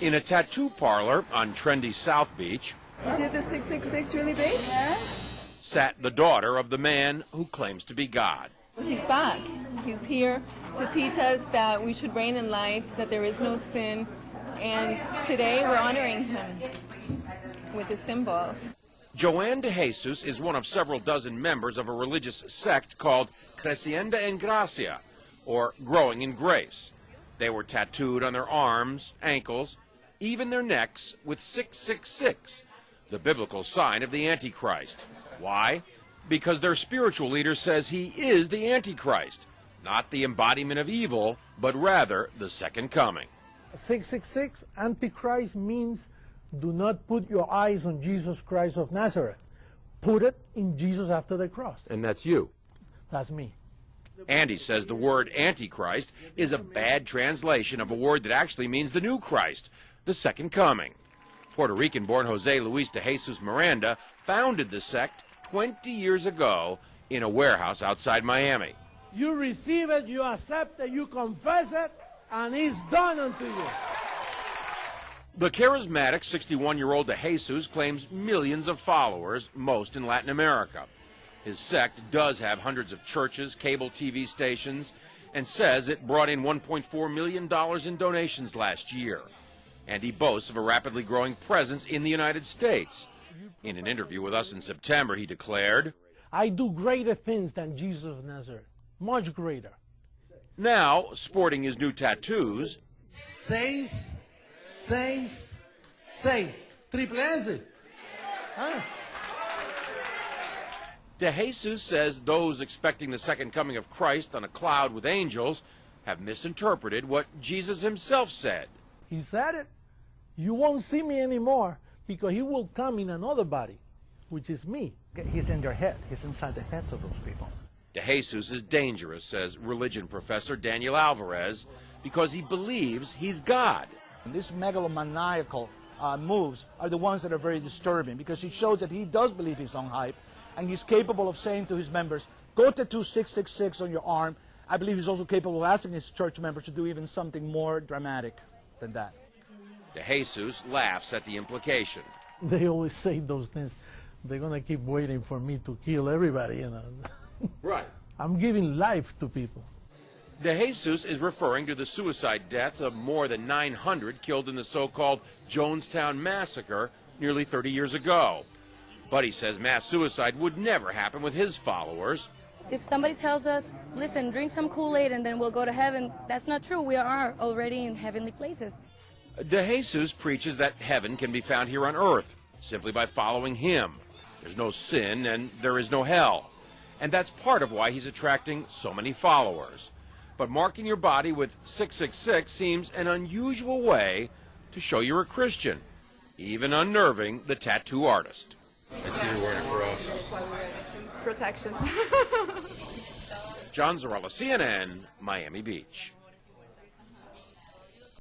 In a tattoo parlor on trendy South Beach, You did the 666 really big? Yeah. sat the daughter of the man who claims to be God. He's back. He's here to teach us that we should reign in life, that there is no sin, and today we're honoring him with a symbol. Joanne de Jesus is one of several dozen members of a religious sect called Creciendo en Gracia, or Growing in Grace. They were tattooed on their arms, ankles, even their necks with 666, the biblical sign of the Antichrist. Why? Because their spiritual leader says he is the Antichrist, not the embodiment of evil, but rather the second coming. 666, Antichrist means do not put your eyes on Jesus Christ of Nazareth. Put it in Jesus after the cross. And that's you. That's me. Andy says the word Antichrist is a bad translation of a word that actually means the new Christ, the second coming. Puerto Rican-born Jose Luis de Jesus Miranda founded the sect 20 years ago in a warehouse outside Miami. You receive it, you accept it, you confess it, and it's done unto you. The charismatic 61-year-old de Jesus claims millions of followers, most in Latin America. His sect does have hundreds of churches, cable TV stations, and says it brought in $1.4 million in donations last year. And he boasts of a rapidly growing presence in the United States. In an interview with us in September, he declared, I do greater things than Jesus of Nazareth, much greater. Now, sporting his new tattoos, 6, 6, 6. Triple S. Huh? de Jesus says those expecting the second coming of Christ on a cloud with angels have misinterpreted what Jesus himself said. He said it. You won't see me anymore because he will come in another body, which is me. He's in their head. He's inside the heads of those people. De Jesus is dangerous, says religion professor Daniel Alvarez, because he believes he's God. These megalomaniacal moves are the ones that are very disturbing because it shows that he does believe his own hype and he's capable of saying to his members, go tattoo 666 on your arm. I believe he's also capable of asking his church members to do even something more dramatic than that. De Jesus laughs at the implication. They always say those things. They're going to keep waiting for me to kill everybody, you know. Right. I'm giving life to people. De Jesus is referring to the suicide deaths of more than 900 killed in the so-called Jonestown Massacre nearly 30 years ago. But he says mass suicide would never happen with his followers. If somebody tells us, listen, drink some Kool-Aid and then we'll go to heaven, that's not true. We are already in heavenly places. De Jesus preaches that heaven can be found here on earth simply by following him. There's no sin and there is no hell. And that's part of why he's attracting so many followers. But marking your body with 666 seems an unusual way to show you're a Christian, even unnerving the tattoo artist. I see you're wearing a cross. Protection. John Zarella, CNN, Miami Beach.